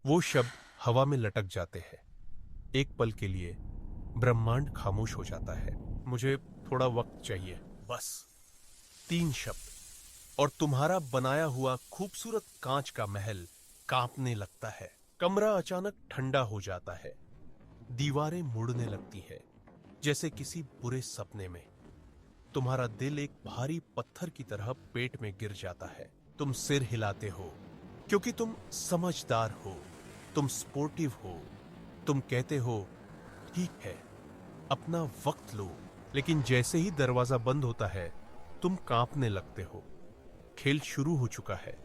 वो शब्द हवा में लटक जाते हैं। एक पल के लिए ब्रह्मांड खामोश हो जाता है। मुझे थोड़ा वक्त चाहिए, बस। 3 शब्द, और तुम्हारा बनाया हुआ खूबसूरत कांच का महल कांपने लगता है। कमरा अचानक ठंडा हो जाता है। दीवारें मुड़ने लगती है, जैसे किसी बुरे सपने में। तुम्हारा दिल एक भारी पत्थर की तरह पेट में गिर जाता है। तुम सिर हिलाते हो, क्योंकि तुम समझदार हो, तुम स्पोर्टिव हो। तुम कहते हो, ठीक है, अपना वक्त लो। लेकिन जैसे ही दरवाजा बंद होता है, तुम कांपने लगते हो। खेल शुरू हो चुका है,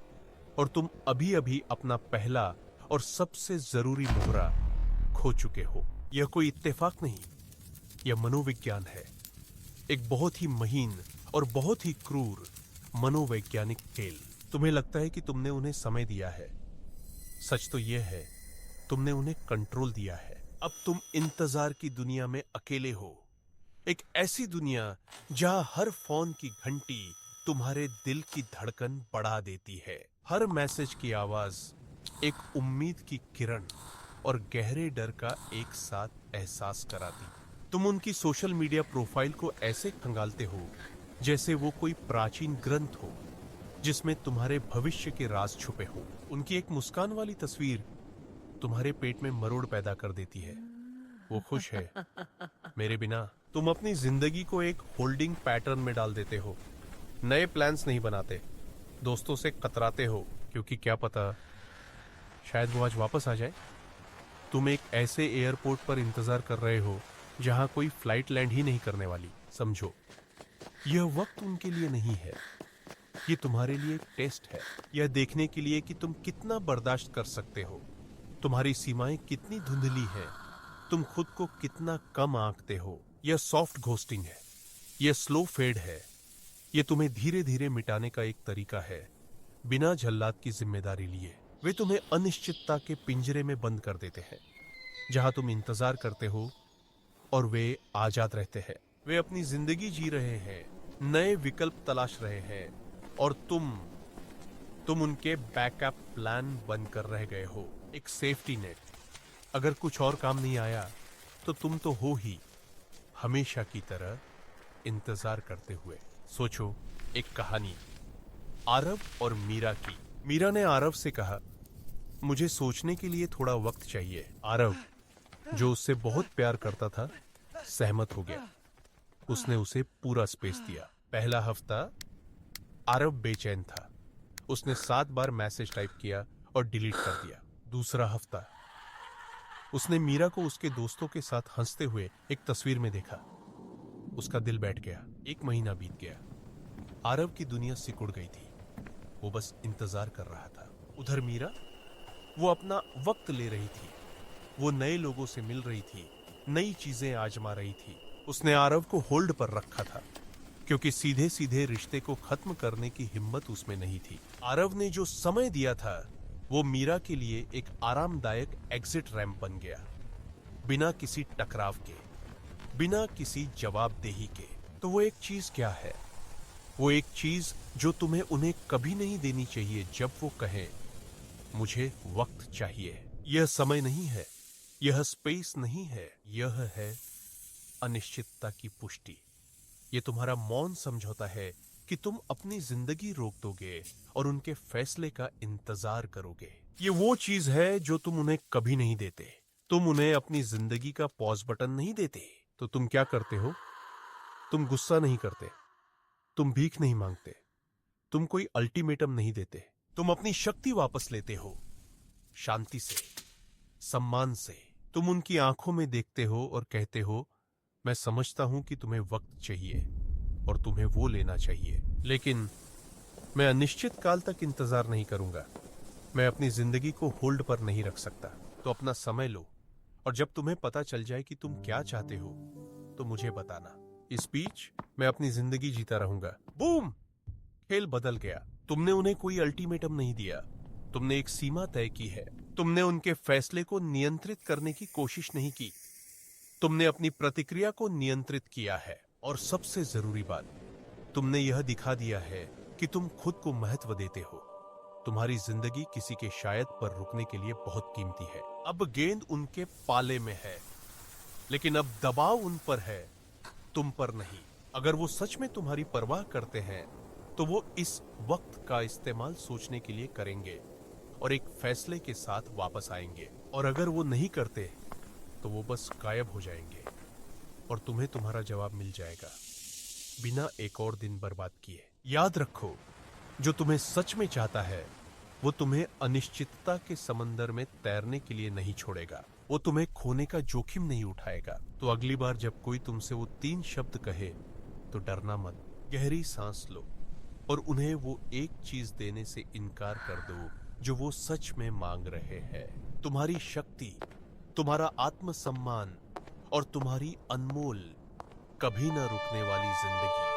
और तुम अभी अभी अपना पहला और सबसे जरूरी मोहरा खो चुके हो। यह कोई इत्तेफाक नहीं, यह मनोविज्ञान है। एक बहुत ही महीन और बहुत ही क्रूर मनोवैज्ञानिक खेल। तुम्हें लगता है कि तुमने उन्हें समय दिया है। सच तो यह है, तुमने उन्हें कंट्रोल दिया है। अब तुम इंतजार की दुनिया में अकेले हो। एक ऐसी दुनिया जहां हर फोन की घंटी तुम्हारे दिल की धड़कन बढ़ा देती है। हर मैसेज की आवाज एक उम्मीद की किरण और गहरे डर का एक साथ एहसास कराती। तुम उनकी सोशल मीडिया प्रोफाइल को ऐसे खंगालते हो जैसे वो कोई प्राचीन ग्रंथ हो जिसमें तुम्हारे भविष्य के राज छुपे हो। उनकी एक मुस्कान वाली तस्वीर तुम्हारे पेट में मरोड़ पैदा कर देती है। वो खुश है मेरे बिना। तुम अपनी जिंदगी को एक होल्डिंग पैटर्न में डाल देते हो। नए प्लान्स नहीं बनाते, दोस्तों से कतराते हो, क्योंकि क्या पता शायद वो आज वापस आ जाए। तुम एक ऐसे एयरपोर्ट पर इंतजार कर रहे हो जहां कोई फ्लाइट लैंड ही नहीं करने वाली। समझो, यह वक्त उनके लिए नहीं है, ये तुम्हारे लिए एक टेस्ट है। यह देखने के लिए कि तुम कितना बर्दाश्त कर सकते हो, तुम्हारी सीमाएं कितनी धुंधली हैं, तुम खुद को कितना कम आंकते हो। यह सॉफ्ट घोस्टिंग है, यह स्लो फेड है, यह तुम्हें धीरे धीरे मिटाने का एक तरीका है, बिना जल्लाद की जिम्मेदारी लिए। वे तुम्हें अनिश्चितता के पिंजरे में बंद कर देते हैं, जहां तुम इंतजार करते हो और वे आजाद रहते हैं। वे अपनी जिंदगी जी रहे हैं, नए विकल्प तलाश रहे हैं, और तुम उनके बैकअप प्लान बनकर रह गए हो, एक सेफ्टी नेट। अगर कुछ और काम नहीं आया तो तुम तो हो ही, हमेशा की तरह इंतजार करते हुए। सोचो, एक कहानी आरव और मीरा की। मीरा ने आरव से कहा, मुझे सोचने के लिए थोड़ा वक्त चाहिए। आरव, जो उससे बहुत प्यार करता था, सहमत हो गया। उसने उसे पूरा स्पेस दिया। पहला हफ्ता आरव बेचैन था। उसने 7 बार मैसेज टाइप किया और डिलीट कर दिया। दूसरा हफ्ता उसने मीरा को उसके दोस्तों के साथ हंसते हुए एक तस्वीर में देखा। उसका दिल बैठ गया। 1 महीना बीत गया। आरव की दुनिया सिकुड़ गई थी। वो बस इंतजार कर रहा था। उधर मीरा, वो अपना वक्त ले रही थी। वो नए लोगों से मिल रही थी, नई चीजें आजमा रही थी। उसने आरव को होल्ड पर रखा था, क्योंकि सीधे सीधे रिश्ते को खत्म करने की हिम्मत उसमें नहीं थी। आरव ने जो समय दिया था, वो मीरा के लिए एक आरामदायक एग्जिट रैंप बन गया, बिना किसी टकराव के, बिना किसी जवाबदेही के। तो वो एक चीज क्या है? वो एक चीज जो तुम्हें उन्हें कभी नहीं देनी चाहिए जब वो कहें, मुझे वक्त चाहिए। यह समय नहीं है, यह स्पेस नहीं है, यह है अनिश्चितता की पुष्टि। ये तुम्हारा मौन समझौता है कि तुम अपनी जिंदगी रोक दोगे और उनके फैसले का इंतजार करोगे। ये वो चीज है जो तुम उन्हें कभी नहीं देते। तुम उन्हें अपनी जिंदगी का पॉज बटन नहीं देते। तो तुम क्या करते हो? तुम गुस्सा नहीं करते, तुम भीख नहीं मांगते, तुम कोई अल्टीमेटम नहीं देते। तुम अपनी शक्ति वापस लेते हो, शांति से, सम्मान से। तुम उनकी आंखों में देखते हो और कहते हो, मैं समझता हूं कि तुम्हें वक्त चाहिए और तुम्हें वो लेना चाहिए, लेकिन मैं अनिश्चित काल तक इंतजार नहीं करूंगा। मैं अपनी जिंदगी को होल्ड पर नहीं रख सकता। तो अपना समय लो, और जब तुम्हें पता चल जाए कि तुम क्या चाहते हो, तो मुझे बताना। इस बीच मैं अपनी जिंदगी जीता रहूंगा। बूम! खेल बदल गया। तुमने उन्हें कोई अल्टीमेटम नहीं दिया, तुमने एक सीमा तय की है। तुमने उनके फैसले को नियंत्रित करने की कोशिश नहीं की, तुमने अपनी प्रतिक्रिया को नियंत्रित किया है। और सबसे जरूरी बात, तुमने यह दिखा दिया है कि तुम खुद को महत्व देते हो। तुम्हारी जिंदगी किसी के शायद पर रुकने के लिए बहुत कीमती है। अब गेंद उनके पाले में है, लेकिन अब दबाव उन पर है, तुम पर नहीं। अगर वो सच में तुम्हारी परवाह करते हैं तो वो इस वक्त का इस्तेमाल सोचने के लिए करेंगे और एक फैसले के साथ वापस आएंगे। और अगर वो नहीं करते तो वो बस गायब हो जाएंगे और तुम्हें तुम्हारा जवाब मिल जाएगा, बिना एक और दिन बर्बाद किए। याद रखो, जो तुम्हें सच में चाहता है वो तुम्हें अनिश्चितता के समंदर में तैरने के लिए नहीं छोड़ेगा। वो तुम्हें खोने का जोखिम नहीं उठाएगा। तो अगली बार जब कोई तुमसे वो 3 शब्द कहे तो डरना मत। गहरी सांस लो और उन्हें वो एक चीज देने से इनकार कर दो जो वो सच में मांग रहे हैं। तुम्हारी शक्ति, तुम्हारा आत्मसम्मान और तुम्हारी अनमोल, कभी न रुकने वाली जिंदगी।